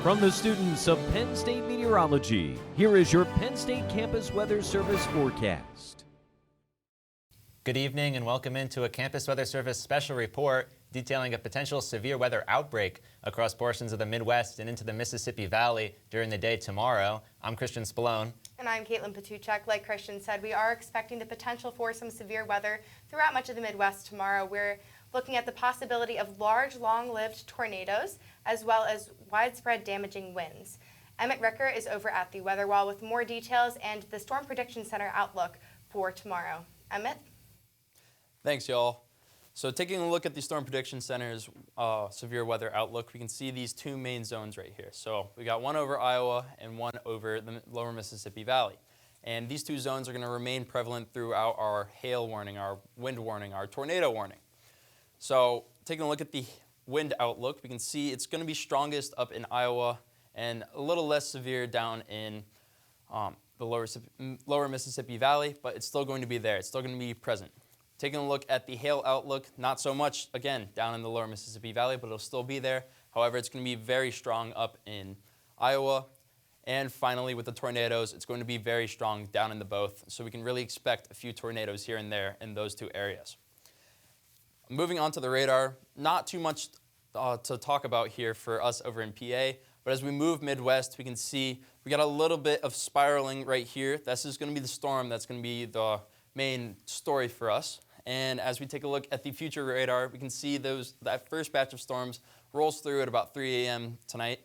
From the students of Penn State Meteorology, here is your Penn State Campus Weather Service forecast. Good evening and welcome into a Campus Weather Service special report detailing a potential severe weather outbreak across portions of the Midwest and into the Mississippi Valley during the day tomorrow. I'm Christian Spallone. And I'm Kaitlyn Potucek. Like Christian said, we are expecting the potential for some severe weather throughout much of the Midwest tomorrow. We're looking at the possibility of large, long-lived tornadoes, as well as widespread damaging winds. Emmett Ricker is over at the Weather Wall with more details and the Storm Prediction Center outlook for tomorrow. Emmett? Thanks, y'all. So taking a look at the Storm Prediction Center's severe weather outlook, we can see these two main zones right here. So we got one over Iowa and one over the lower Mississippi Valley. And these two zones are going to remain prevalent throughout our hail warning, our wind warning, our tornado warning. So taking a look at the wind outlook, we can see it's going to be strongest up in Iowa and a little less severe down in the lower Mississippi Valley, but it's still going to be there. It's still going to be present. Taking a look at the hail outlook, not so much, again, down in the lower Mississippi Valley, but it'll still be there. However, it's going to be very strong up in Iowa. And finally, with the tornadoes, it's going to be very strong down in the both. So we can really expect a few tornadoes here and there in those two areas. Moving on to the radar, not too much to talk about here for us over in PA, but as we move Midwest, we can see we got a little bit of spiraling right here. This is going to be the storm that's going to be the main story for us. And as we take a look at the future radar, we can see that first batch of storms rolls through at about 3 a.m. tonight,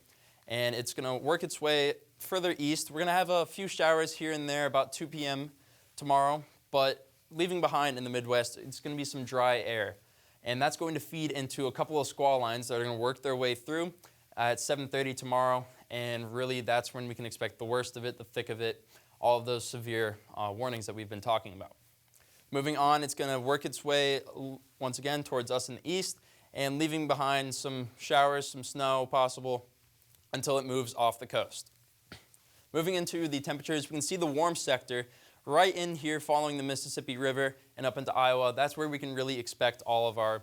and it's going to work its way further east. We're going to have a few showers here and there about 2 p.m. tomorrow, but leaving behind in the Midwest, it's going to be some dry air. And that's going to feed into a couple of squall lines that are going to work their way through at 7:30 tomorrow. And really, that's when we can expect the worst of it, the thick of it, all of those severe warnings that we've been talking about. Moving on, it's going to work its way once again towards us in the east and leaving behind some showers, some snow possible until it moves off the coast. Moving into the temperatures, we can see the warm sector right in here following the Mississippi River and up into Iowa. That's where we can really expect all of our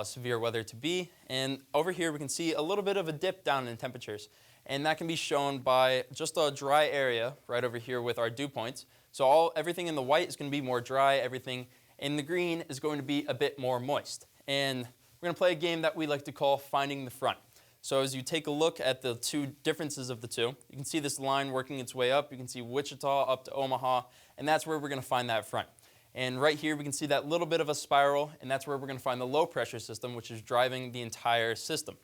severe weather to be. And over here we can see a little bit of a dip down in temperatures. And that can be shown by just a dry area right over here with our dew points. So everything in the white is going to be more dry. Everything in the green is going to be a bit more moist. And we're going to play a game that we like to call Finding the Front. So as you take a look at the two differences of the two, you can see this line working its way up. You can see Wichita up to Omaha, and that's where we're going to find that front. And right here we can see that little bit of a spiral, and that's where we're going to find the low pressure system, which is driving the entire system.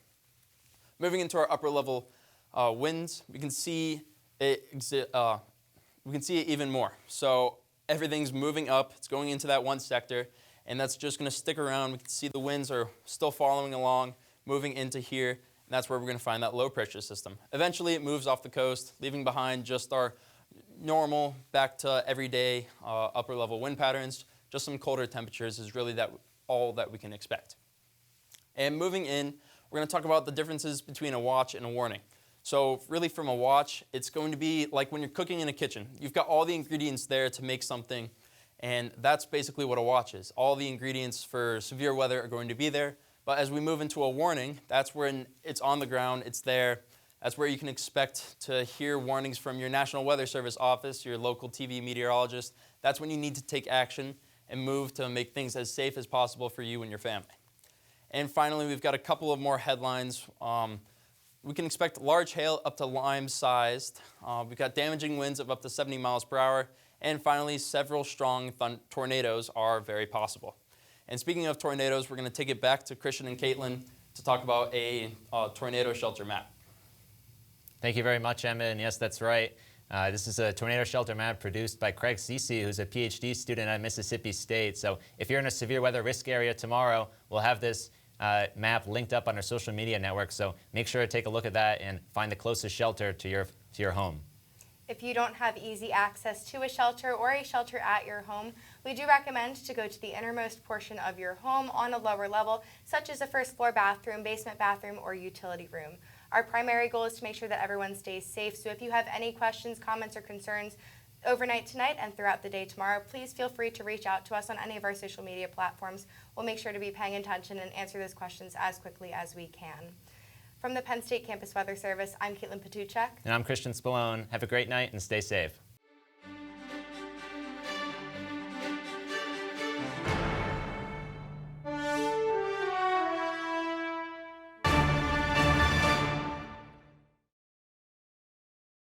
Moving into our upper level winds, we can see it even more. So everything's moving up. It's going into that one sector, and that's just going to stick around. We can see the winds are still following along, moving into here, and that's where we're going to find that low pressure system. Eventually, it moves off the coast, leaving behind just our normal, back to everyday upper level wind patterns. Just some colder temperatures is really all that we can expect. And moving in, we're going to talk about the differences between a watch and a warning. So really from a watch, it's going to be like when you're cooking in a kitchen. You've got all the ingredients there to make something, and that's basically what a watch is. All the ingredients for severe weather are going to be there. But as we move into a warning, that's when it's on the ground, it's there. That's where you can expect to hear warnings from your National Weather Service office, your local TV meteorologist. That's when you need to take action and move to make things as safe as possible for you and your family. And finally, we've got a couple of more headlines. We can expect large hail up to lime-sized. We've got damaging winds of up to 70 miles per hour. And finally, several strong tornadoes are very possible. And speaking of tornadoes, we're going to take it back to Christian and Kaitlyn to talk about a tornado shelter map. Thank you very much, Emmett. And yes, that's right. This is a tornado shelter map produced by Craig Cece, who's a PhD student at Mississippi State. So if you're in a severe weather risk area tomorrow, we'll have this map linked up on our social media network. So make sure to take a look at that and find the closest shelter to your home. If you don't have easy access to a shelter or a shelter at your home, we do recommend to go to the innermost portion of your home on a lower level, such as a first floor bathroom, basement bathroom, or utility room. Our primary goal is to make sure that everyone stays safe, so if you have any questions, comments, or concerns overnight tonight and throughout the day tomorrow, please feel free to reach out to us on any of our social media platforms. We'll make sure to be paying attention and answer those questions as quickly as we can. From the Penn State Campus Weather Service, I'm Kaitlyn Potucek. And I'm Christian Spallone. Have a great night and stay safe.